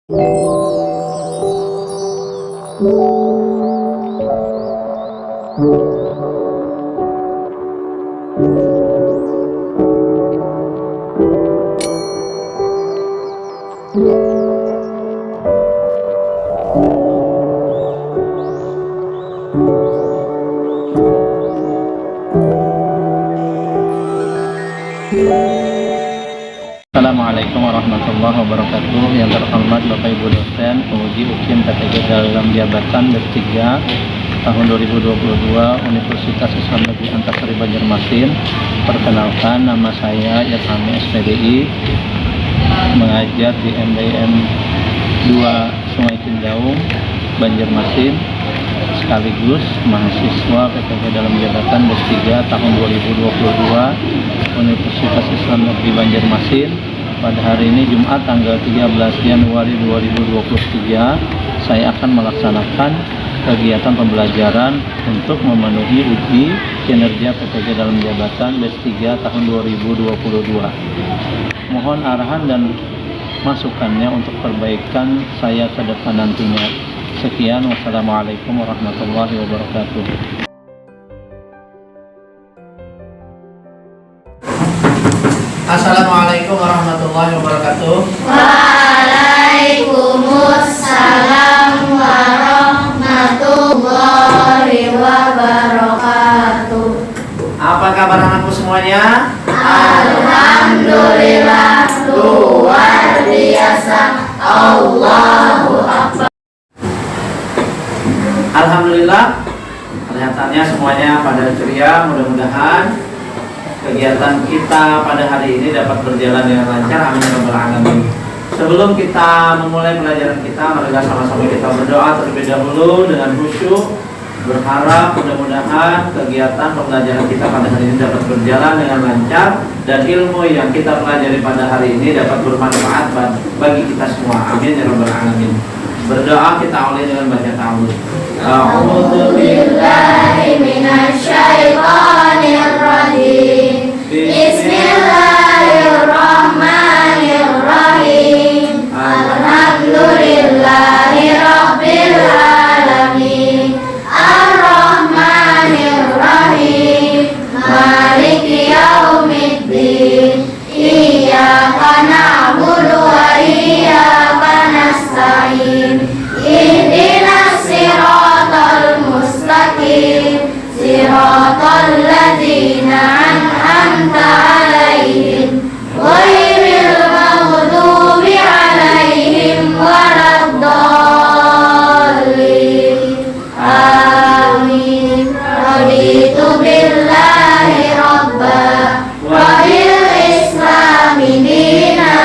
Assalamualaikum warahmatullahi wabarakatuh. Yang terhormat Bapak Ibu dosen penguji UKIM PTG dalam jabatan D3 tahun 2022 Universitas Islam Negeri Antasari Banjarmasin. Perkenalkan, nama saya Irhami SPDI, mengajar di MDM 2 Sungai Cindaung, Banjarmasin, sekaligus mahasiswa PTG dalam jabatan D3 tahun 2022 Universitas Islam Negeri Banjarmasin. Pada hari ini Jumat tanggal 13 Januari 2023, saya akan melaksanakan kegiatan pembelajaran untuk memenuhi uji kinerja PTG dalam jabatan D3 tahun 2022. Mohon arahan dan masukannya untuk perbaikan saya ke depan nantinya. Sekian, wassalamualaikum warahmatullahi wabarakatuh. Assalamualaikum warahmatullahi wabarakatuh. Waalaikumsalam warahmatullahi wabarakatuh. Apa kabar anakku semuanya? Alhamdulillah, luar biasa. Allahu Akbar. Alhamdulillah, kelihatannya semuanya pada ceria. Mudah-mudahan kegiatan kita pada hari ini dapat berjalan dengan lancar. Amin ya rabbal alamin. Sebelum kita memulai pelajaran kita, mari sama-sama kita berdoa terlebih dahulu dengan khusyuk, berharap mudah-mudahan kegiatan pembelajaran kita pada hari ini dapat berjalan dengan lancar dan ilmu yang kita pelajari pada hari ini dapat bermanfaat bagi kita semua. Amin ya rabbal alamin. Berdoa kita awali dengan baca ta'awudz. A'udzu billahi minasyaitonir rajim. Bismillahirrahmanirrahim. Alhamdulillahi rabbil alamin. Ar-Rahmanir-Rahim. Maliki yaumiddin. Iyyaka na'budu wa iyyaka nasta'in. Ihdinas siratal mustaqim. Siratal ladzina an'amta 'alaihim ghairil maghdubi 'alaihim waladdallin. Amin. Raditu billahi rabba wa bil islami dina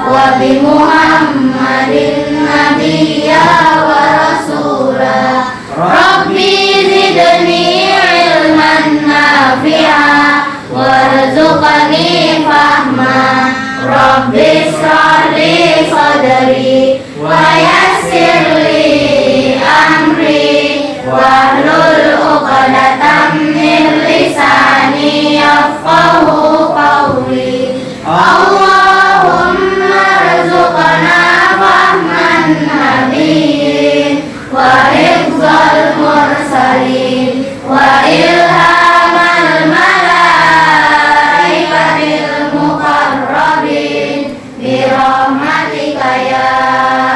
wa bi Muhammadin nabiyya wa rasula. Rabbi zidni ilman nafi'a warzuqni fahma. Rabbi ishrah li sadri wa yassir li amri wahlul 'uqdatam min lisani yafqahu qawli. Allahumma rzuqna fahman nabiyyin wa hifdzal mursalin wa ilhamal malaikatil muqarrabin bi rahmatika ya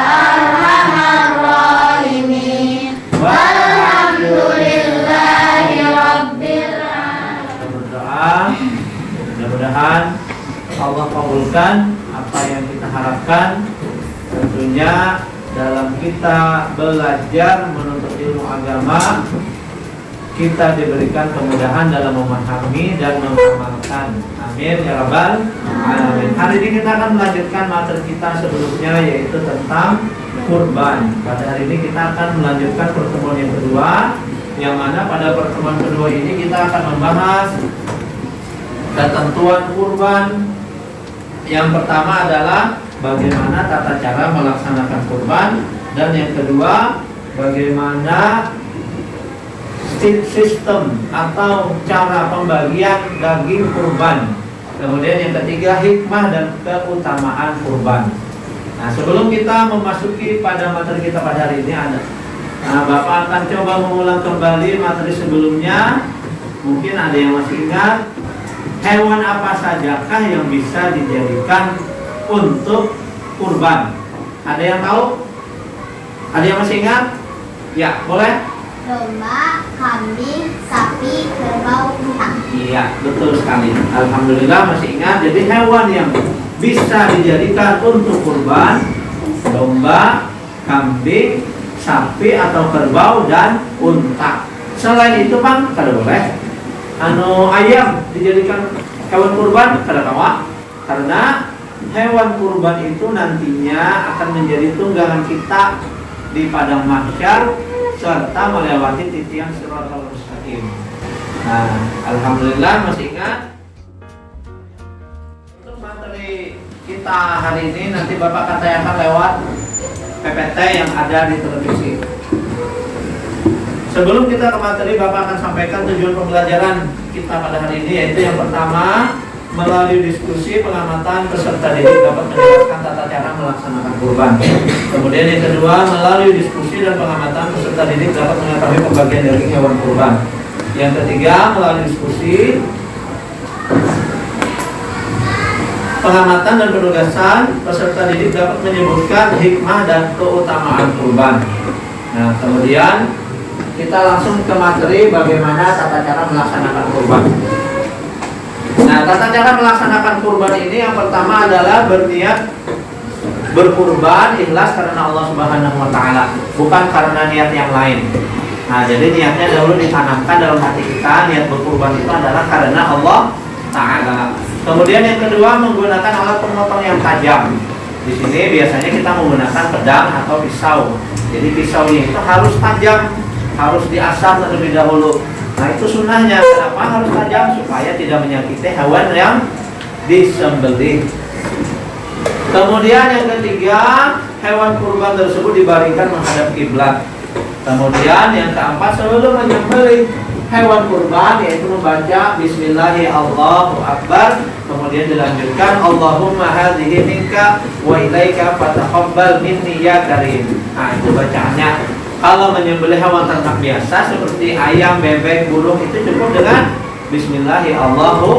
arhamar rahimin. Walhamdulillahi rabbil alamin. Berdoa, mudah-mudahan Allah kabulkan apa yang kita harapkan. Tentunya dalam kita belajar menuntut ilmu agama, kita diberikan kemudahan dalam memahami dan mengamalkan. Amin ya rabbal alamin. Hari ini kita akan melanjutkan materi kita sebelumnya, yaitu tentang kurban. Pada hari ini kita akan melanjutkan pertemuan yang kedua, yang mana pada pertemuan kedua ini kita akan membahas ketentuan kurban. Yang pertama adalah bagaimana tata cara melaksanakan kurban, dan yang kedua bagaimana sistem atau cara pembagian daging kurban. Kemudian yang ketiga hikmah dan keutamaan kurban. Nah, sebelum kita memasuki pada materi kita pada hari ini Bapak akan coba mengulang kembali materi sebelumnya. Mungkin ada yang masih ingat hewan apa sajakah yang bisa dijadikan untuk kurban? Ada yang tahu? Ada yang masih ingat? Ya, boleh? Domba, kambing, sapi, kerbau, unta. Iya, betul sekali. Alhamdulillah masih ingat. Jadi hewan yang bisa dijadikan untuk kurban: domba, kambing, sapi atau kerbau, dan unta. Selain itu Bang, kada boleh. Ayam dijadikan hewan kurban, kada kawa. Karena hewan kurban itu nantinya akan menjadi tunggangan kita di padang mahsyar serta melewati titian siratal mustaqim. Nah, alhamdulillah masih ingat. Untuk materi kita hari ini nanti Bapak akan tanyakan lewat PPT yang ada di televisi. Sebelum kita ke materi, Bapak akan sampaikan tujuan pembelajaran kita pada hari ini, yaitu yang pertama, melalui diskusi, pengamatan, peserta didik dapat menjelaskan tata cara melaksanakan kurban. Kemudian yang kedua, melalui diskusi dan pengamatan, peserta didik dapat mengetahui pembagian daging hewan kurban. Yang ketiga, melalui diskusi, pengamatan dan penugasan, peserta didik dapat menyebutkan hikmah dan keutamaan kurban. Nah, kemudian kita langsung ke materi bagaimana tata cara melaksanakan kurban. Nah, tata cara melaksanakan kurban ini yang pertama adalah berniat berkurban ikhlas karena Allah Subhanahu wa taala, bukan karena niat yang lain. Nah, jadi niatnya dahulu ditanamkan dalam hati kita, niat berkurban itu adalah karena Allah taala. Kemudian yang kedua, menggunakan alat pemotong yang tajam. Di sini biasanya kita menggunakan pedang atau pisau. Jadi pisaunya itu harus tajam, harus diasah terlebih dahulu. Nah, itu sunnahnya. Kenapa harus tajam? Supaya tidak menyakiti hewan yang disembelih. Kemudian yang ketiga, hewan kurban tersebut dibaringkan menghadap kiblat. Kemudian yang keempat, sebelum menyembelih hewan kurban yaitu membaca Bismillahirrahmanirrahim, Allahu Akbar. Kemudian dilanjutkan Allahumma hadhihi minka wa ilaika fataqabbal minni ya karim. Nah, itu bacaannya. Kalau menyembelih hewan ternak biasa seperti ayam, bebek, burung itu cukup dengan Bismillahirrahmanirrahim, Allahu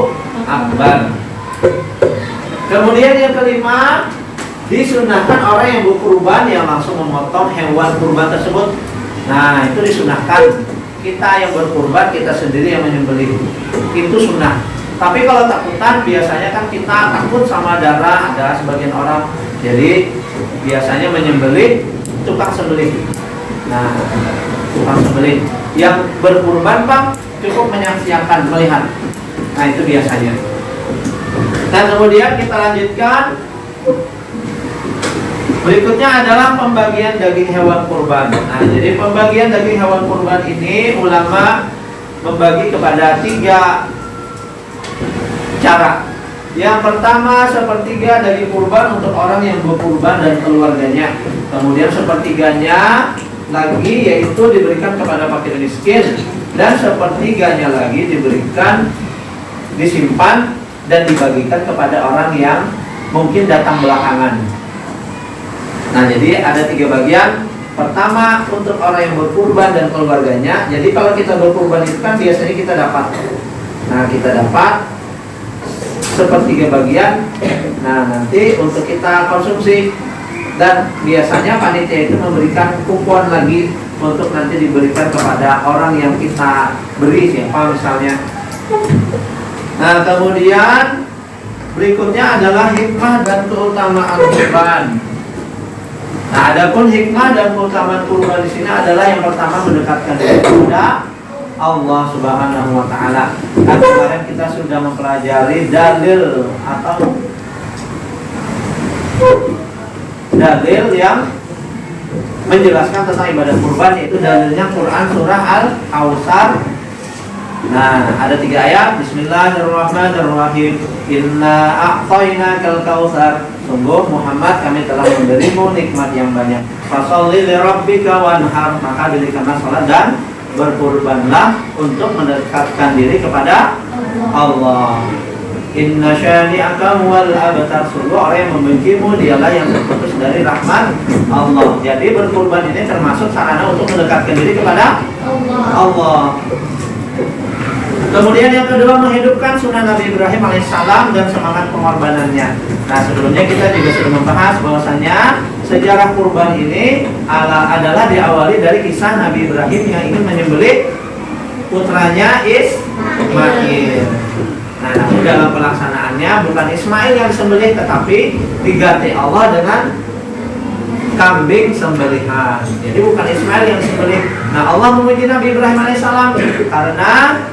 Akbar. Kemudian yang kelima, disunahkan orang yang berkurban yang langsung memotong hewan kurban tersebut. Nah, itu disunahkan. Kita yang berkurban, kita sendiri yang menyembelih. Itu sunnah. Tapi kalau takutan, biasanya kan kita takut sama darah, ada sebagian orang. Jadi biasanya menyembelih tukang sembelih. Nah, tukang sembelih yang berkurban Bang cukup menyaksikan, melihat. Nah, itu biasanya. Dan kemudian kita lanjutkan. Berikutnya adalah pembagian daging hewan kurban. Nah, jadi pembagian daging hewan kurban ini ulama membagi kepada 3 cara. Yang pertama, sepertiga daging kurban untuk orang yang berkurban dan keluarganya. Kemudian sepertiganya lagi yaitu diberikan kepada fakir miskin, dan sepertiganya lagi diberikan, disimpan dan dibagikan kepada orang yang mungkin datang belakangan. Nah, jadi ada 3 bagian. Pertama, untuk orang yang berkurban dan keluarganya. Jadi kalau kita berkurban itu kan biasanya kita dapat. Nah, kita dapat sepertiga bagian. Nah, nanti untuk kita konsumsi. Dan biasanya panitia itu memberikan kupon lagi untuk nanti diberikan kepada orang yang kita beri, siapa misalnya. Nah, kemudian berikutnya adalah hikmah dan keutamaan kurban. Nah, adapun hikmah dan keutamaan kurban di sini adalah yang pertama mendekatkan diri kepada Allah Subhanahu wa taala. Kan kemarin kita sudah mempelajari dalil atau dalil yang menjelaskan tentang ibadah kurban, yaitu dalilnya Quran surah Al-Kautsar. Nah, ada 3 ayat. Bismillahirrahmanirrahim. Inna a'tainakal kautsar. Sungguh Muhammad, kami telah memberimu nikmat yang banyak. Fasholli li rabbika wanhar. Maka dirikanlah salat dan berkurbanlah untuk mendekatkan diri kepada Allah. Inna syani'aka huwal abtar. Sungguh orang yang membencimu dialah yang terputus dari rahmat Allah. Jadi berkurban ini termasuk sarana untuk mendekatkan diri kepada Allah. Kemudian yang kedua, menghidupkan sunnah Nabi Ibrahim alaihissalam dan semangat pengorbanannya. Nah, sebelumnya kita juga sudah membahas bahwasanya sejarah kurban ini adalah diawali dari kisah Nabi Ibrahim yang ingin menyembelih putranya Ismail. Nah, namun dalam pelaksanaannya bukan Ismail yang disembelih, tetapi diganti Allah dengan kambing sembelihan. Jadi bukan Ismail yang disembelih. Nah, Allah memuji Nabi Ibrahim alaihissalam karena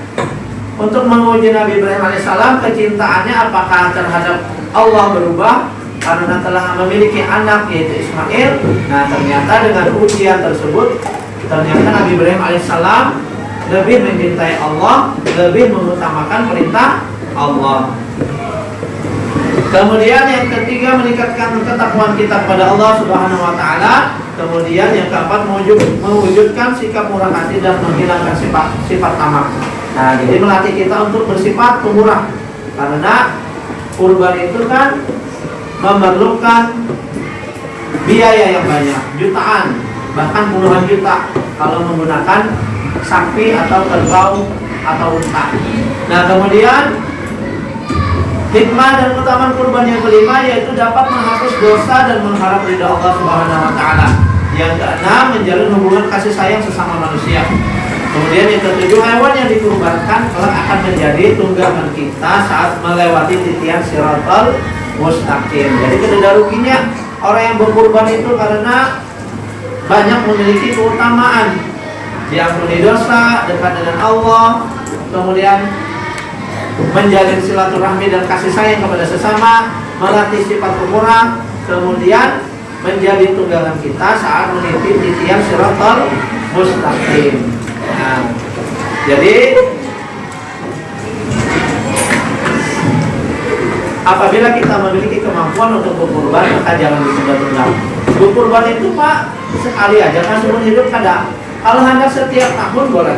untuk menguji Nabi Ibrahim alaihissalam kecintaannya apakah terhadap Allah berubah karena telah memiliki anak yaitu Ismail. Nah, ternyata dengan ujian tersebut ternyata Nabi Ibrahim alaihissalam lebih mencintai Allah, lebih mengutamakan perintah Allah. Kemudian yang ketiga, meningkatkan ketakwaan kita kepada Allah Subhanahu wa taala. Kemudian yang keempat, mewujudkan sikap murah hati dan menghilangkan sifat tamak. Nah, jadi melatih kita untuk bersifat pemurah. Karena kurban itu kan memerlukan biaya yang banyak, jutaan, bahkan puluhan juta kalau menggunakan sapi atau kerbau atau unta. Nah, kemudian hikmah dan keutamaan kurban yang kelima yaitu dapat menghapus dosa dan mengharap ridha Allah Subhanahu wa taala. Yang keenam, menjalin hubungan kasih sayang sesama manusia. Kemudian yang ketujuh, hewan yang dikurbankan kelak akan menjadi tunggangan kita saat melewati titian Shiratal Mustaqim. Jadi tidak ruginya orang yang berkurban itu karena banyak memiliki keutamaan, diampuni dosa, dekat dengan Allah, kemudian menjalin silaturahmi dan kasih sayang kepada sesama, melatih sifat pemurah, kemudian menjadi tunggangan kita saat meniti titian Shiratal Mustaqim. Nah, jadi apabila kita memiliki kemampuan untuk berkurban, maka jangan ditunda-tunda. Berkurban itu Pak sekali aja kan seumur hidup kada. Kalau hanya setiap tahun boleh.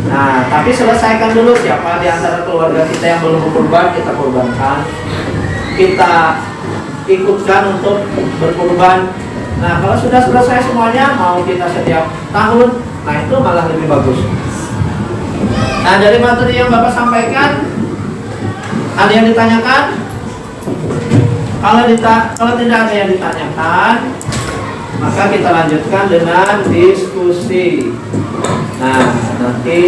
Nah, tapi selesaikan dulu siapa di antara keluarga kita yang belum berkurban, kita kurbankan. Kita ikutkan untuk berkurban. Nah, kalau sudah selesai semuanya, mau kita setiap tahun, nah itu malah lebih bagus. Nah, dari materi yang Bapak sampaikan, ada yang ditanyakan? Kalau tidak ada yang ditanyakan, maka kita lanjutkan dengan diskusi. Nah, nanti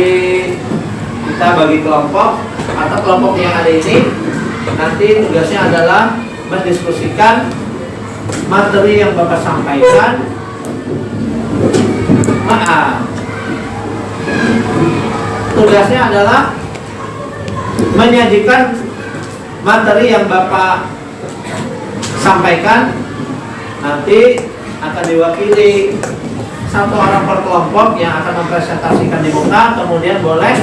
kita bagi kelompok atau kelompok yang ada ini, nanti tugasnya adalah mendiskusikan materi yang Bapak sampaikan. Tugasnya adalah menyajikan materi yang Bapak sampaikan. Nanti akan diwakili satu orang per kelompok yang akan mempresentasikan di muka. Kemudian boleh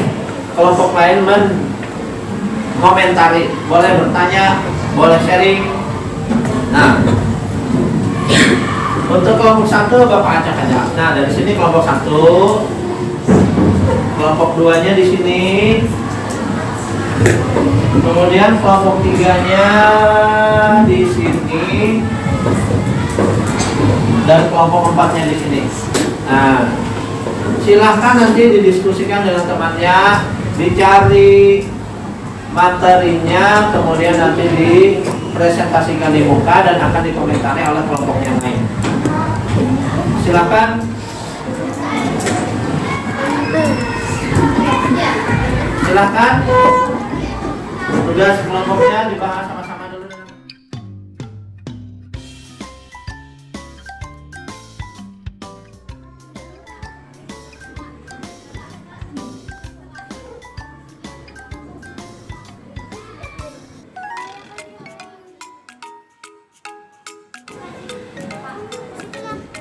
kelompok lain mengomentari, boleh bertanya, boleh sharing. Nah, untuk kelompok satu Bapak acak aja. Nah, dari sini kelompok satu, kelompok duanya di sini, kemudian kelompok tiganya di sini, dan kelompok empatnya di sini. Nah, silahkan nanti didiskusikan dengan temannya, dicari materinya, kemudian nanti dipresentasikan di muka dan akan dikomentari oleh kelompok yang lain. Silakan. Silakan. Tugas kelompoknya dibahas sama-sama dulu.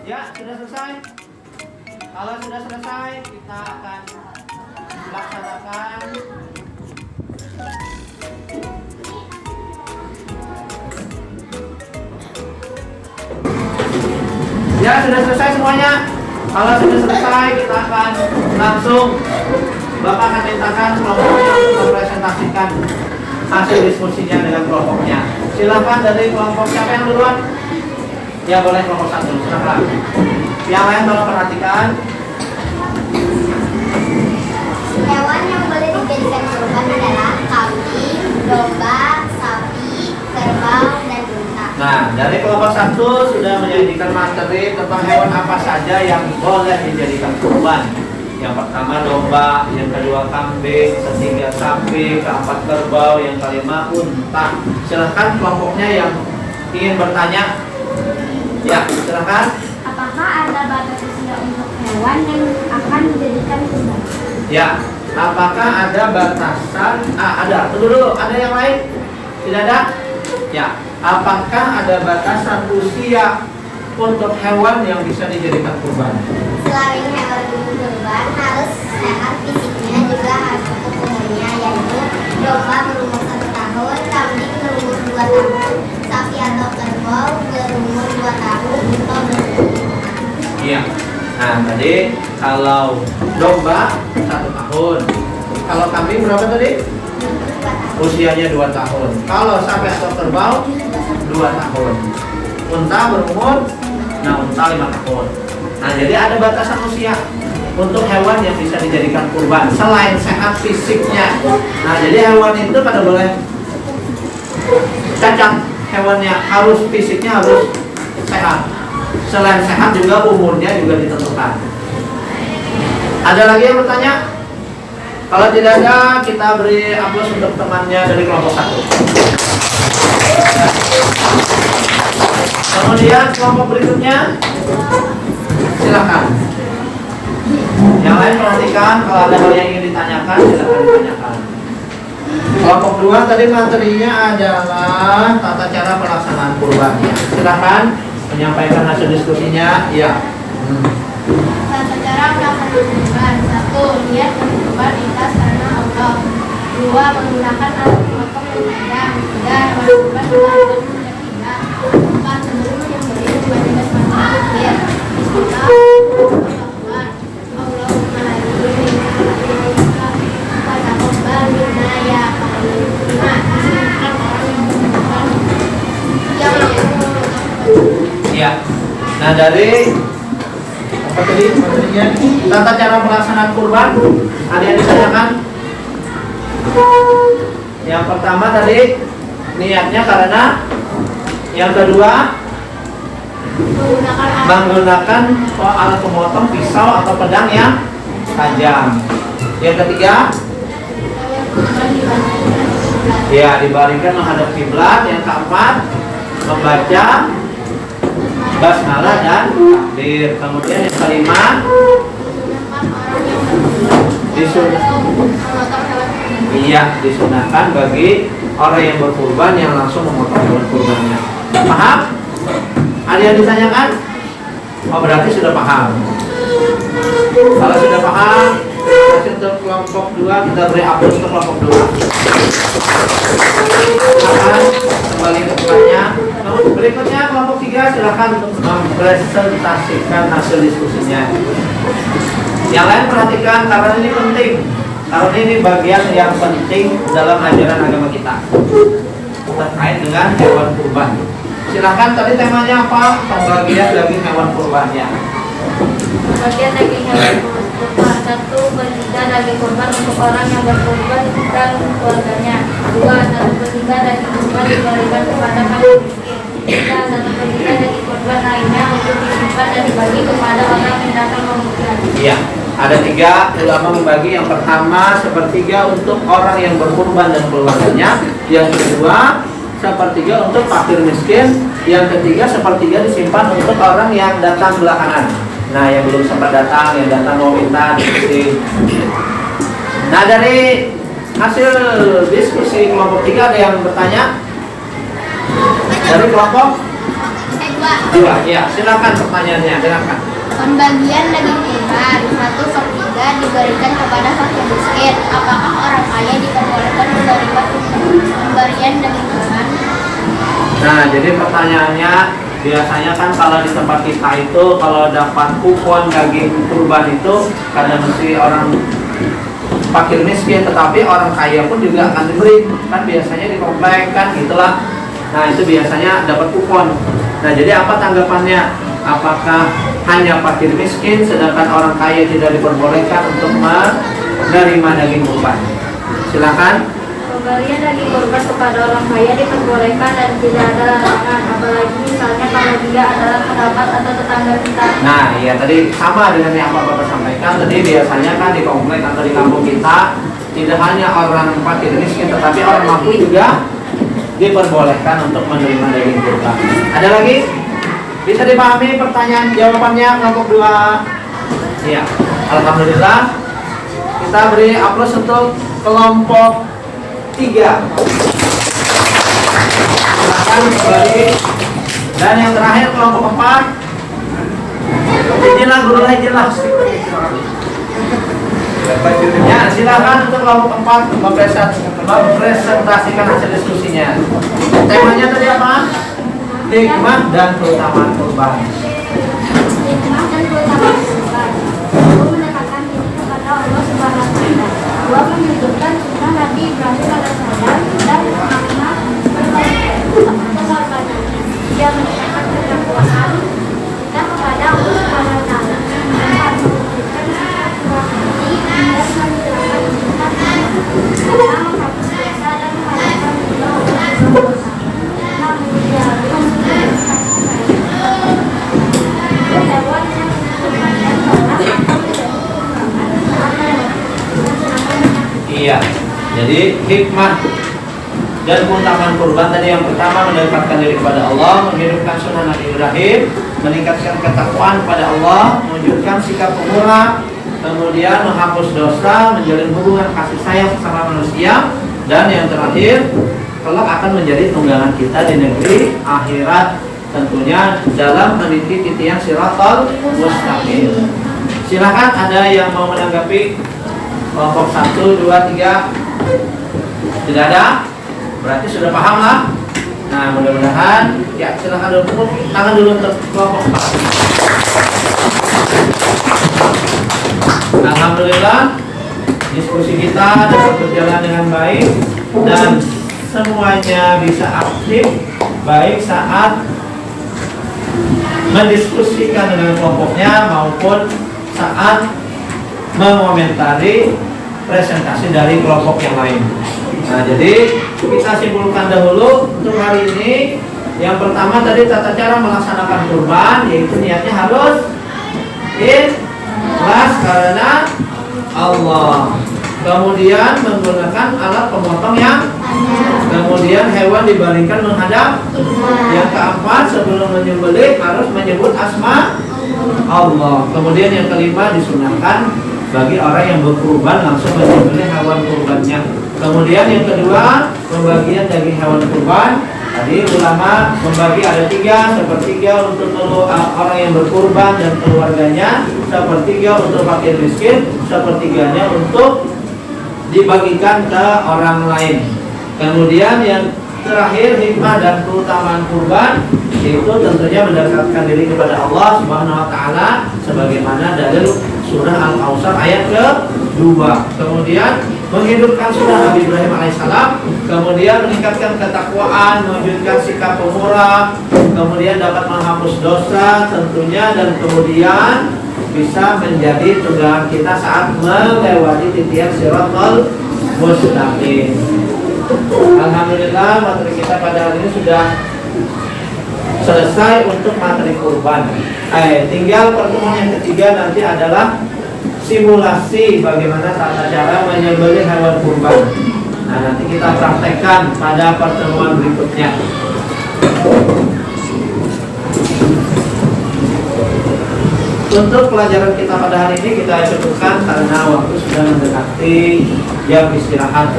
Ya, sudah selesai. Kalau sudah selesai, kita akan laksanakan ya, sudah selesai semuanya. Kalau sudah selesai, kita akan langsung Bapak akan mintakan kelompoknya untuk mempresentasikan hasil diskusinya dengan kelompoknya. Silakan dari kelompok siapa yang duluan? Ya boleh kelompok 1, silakan. Yang lain tolong perhatikan. Hewan yang boleh dijadikan kurban adalah kambing, domba, sapi, kerbau, dan unta. Nah, dari kelompok 1 sudah menyajikan materi tentang hewan apa saja yang boleh dijadikan kurban. Yang pertama domba, yang kedua kambing, ketiga sapi, keempat kerbau, yang kelima unta. Silahkan kelompoknya yang ingin bertanya. Ya, silahkan. Apakah ada batas usia untuk hewan yang akan dijadikan kurban? Ya, apakah ada batasan? Ada. Tunggu dulu, ada yang lain? Tidak ada? Ya, apakah ada batasan usia untuk hewan yang bisa dijadikan kurban? Selain hewan kurban harus sehat fisiknya, juga harus cukup umurnya, yaitu domba berumur 1 tahun, kambing berumur 2 tahun, sapi atau kerbau berumur 2 tahun, unta berumur 5 tahun. Iya. Nah, tadi kalau domba 1 tahun, kalau kambing berapa tadi? 2 tahun. Usianya 2 tahun. Kalau sapi atau kerbau 2 tahun. Unta berumur, unta 5 tahun. Nah, jadi ada batasan usia untuk hewan yang bisa dijadikan kurban selain sehat fisiknya. Nah, jadi hewan itu pada boleh cacat, hewannya harus fisiknya harus sehat. Selain sehat juga umurnya juga ditentukan. Ada lagi yang bertanya? Kalau tidak ada, kita beri aplaus untuk temannya dari kelompok 1. Kemudian kelompok berikutnya, silakan. Yang lain perhatikan, kalau ada hal yang ingin ditanyakan, silakan ditanyakan. Kelompok 2 tadi materinya adalah tata cara pelaksanaan kurban. Silakan menyampaikan hasil diskusinya. Ya. Tata cara melakukan kurban: 1. Niat berkurban ikhlas karena Allah. 2. Menggunakan alat potong yang ada. 3. Berkurban dengan ketiga. 4. Sebelum menyembelih membaca basmalah akhir. Bismillah. Allahumma hadihi wa taqabbal minna ya karim. 5. Disunahkan orang yang berkurban yang Ya. Nah, dari apa tadi materinya? Tata cara pelaksanaan kurban. Ada yang ditanyakan? Yang pertama tadi niatnya karena, yang kedua menggunakan alat pemotong pisau atau pedang yang tajam. Yang ketiga, ya dibaringkan menghadap kiblat. Yang keempat, membaca basmalah dan takbir. Kemudian yang kelima, disunahkan bagi orang yang berkurban yang langsung memotong hewan kurbannya. Paham? Ada yang ditanyakan? Oh, berarti sudah paham. Kalau sudah paham, kasih untuk kelompok 2, kita beri aplaus untuk kelompok 2. Silakan kembali ke tempatnya. Berikutnya kelompok 3, silakan untuk mempresentasikan hasil diskusinya. Yang lain perhatikan karena ini penting. Karena ini bagian yang penting dalam ajaran agama kita terkait dengan hewan kurban. Silakan, tadi temanya apa? Pembagian daging hewan kurbannya. Bagian daging hewan kurban: 1. Bertiga daging kurban untuk orang yang berkurban dan keluarganya. 2. 1/3 daging kurban diberikan kepada fakir miskin. 3. 1/3 daging kurban lainnya untuk disimpan dan dibagi kepada orang yang datang membutuhkan. Iya, ada 3 ulama membagi. Yang pertama, 1/3 untuk orang yang berkurban dan keluarganya. Yang kedua, 1/3 untuk fakir miskin. Yang ketiga, 1/3 disimpan untuk orang yang datang belakangan. Nah, yang belum sempat datang, yang datang mau minta diskusi. Nah, dari hasil diskusi kelompok 3 ada yang bertanya? Dari kelompok 2, ya, silakan pertanyaannya, silakan. Pembagian daging kurban: 1/3 diberikan kepada fakir miskin. Apakah orang kaya diperbolehkan menerima pemberian daging kurban? Nah, jadi pertanyaannya, biasanya kan kalau di tempat kita itu kalau dapat kupon daging kurban itu kadang mesti orang fakir miskin, tetapi orang kaya pun juga akan diberi. Kan biasanya di komplek kan gitulah. Nah itu biasanya dapat kupon. Nah jadi apa tanggapannya? Apakah hanya fakir miskin sedangkan orang kaya tidak diperbolehkan untuk menerima daging kurban? Silakan. Pemberian daging kurban kepada orang kaya diperbolehkan dan tidak ada larangan, apalagi misalnya kalau dia adalah kerabat atau tetangga kita. Nah ya tadi sama dengan yang Bapak sampaikan tadi, biasanya kan di komplek atau di kampung kita tidak hanya orang fakir miskin tetapi orang mampu juga diperbolehkan untuk menerima daging kurban. Ada lagi? Bisa dipahami pertanyaan jawabannya kelompok 2? Iya. Alhamdulillah. Kita beri aplaus untuk kelompok 3. Silakan kembali. Dan yang terakhir kelompok 4. Izinlah guru izinlah. Ya, silakan untuk kelompok 4 mempresentasikan hasil diskusinya. Temanya tadi apa? Hikmah dan keutamaan kurban. Hikmah dan keutamaan kurban. Satu, mendekatkan diri kepada Allah Subhanahu wa Ta'ala. Dua, menunjukkan sunnah Nabi Ibrahim alaihissalam dan makna pengorbanan. Tiga, meningkatkan ketakwaan kita kepada Allah Subhanahu wa Ta'ala. Empat, mewujudkan silaturahmi dan menghilangkan sunnah. Lima, menghapus dosa dan mengharapkan ridho Allah Subhanahu wa Ta'ala. Enam, menjauhi Iya, jadi hikmah dan keutamaan kurban tadi yang pertama mendekatkan diri kepada Allah, menghidupkan sunnah Nabi Ibrahim, meningkatkan ketakwaan kepada Allah, mewujudkan sikap pemurah, kemudian menghapus dosa, menjalin hubungan kasih sayang sesama manusia, dan yang terakhir kelak akan menjadi tunggangan kita di negeri akhirat, tentunya dalam meniti titian siratal mustaqim. Silakan ada yang mau menanggapi kelompok 1, 2, 3. Tidak ada? Berarti sudah paham lah. Nah mudah-mudahan ya silakan dulu tangan dulu untuk kelompok 4. Alhamdulillah diskusi kita dapat berjalan dengan baik dan semuanya bisa aktif baik saat mendiskusikan dengan kelompoknya maupun saat mengomentari presentasi dari kelompok yang lain. Nah, jadi kita simpulkan dahulu untuk hari ini. Yang pertama tadi tata cara melaksanakan kurban, yaitu niatnya harus ikhlas karena Allah. Kemudian menggunakan alat pemotong yang kemudian hewan dibaringkan menghadap. Yang keempat sebelum menyembelih harus menyebut asma Allah. Kemudian yang kelima disunahkan bagi orang yang berkurban langsung menyembelih hewan kurbannya. Kemudian yang kedua pembagian daging hewan kurban. Tadi ulama membagi ada 3, sepertiga untuk orang yang berkurban dan keluarganya, sepertiga untuk fakir miskin, sepertiganya untuk dibagikan ke orang lain. Kemudian yang terakhir hikmah dan keutamaan kurban itu tentunya mendekatkan diri kepada Allah Subhanahu wa Ta'ala sebagaimana dalil surah Al-Kautsar ayat ke-2. Kemudian menghidupkan sunnah Nabi Ibrahim alaihissalam, kemudian meningkatkan ketakwaan, mewujudkan sikap pemurah, kemudian dapat menghapus dosa tentunya, dan kemudian bisa menjadi tunggangan kita saat melewati titian siratal mustaqim. Alhamdulillah materi kita pada hari ini sudah selesai untuk materi kurban. Tinggal pertemuan yang ketiga nanti adalah simulasi bagaimana tata cara menyembelih hewan kurban. Nah, nanti kita praktekkan pada pertemuan berikutnya. Untuk pelajaran kita pada hari ini kita cukupkan karena waktu sudah mendekati jam istirahat.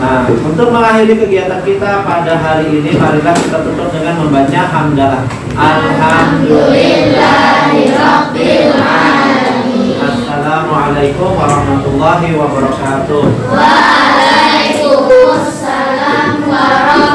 Nah, untuk mengakhiri kegiatan kita pada hari ini, marilah kita tutup dengan membaca hamdalah. Alhamdulillahirabbil alamin. Assalamualaikum warahmatullahi wabarakatuh. Waalaikumsalam warahmatullahi wabarakatuh.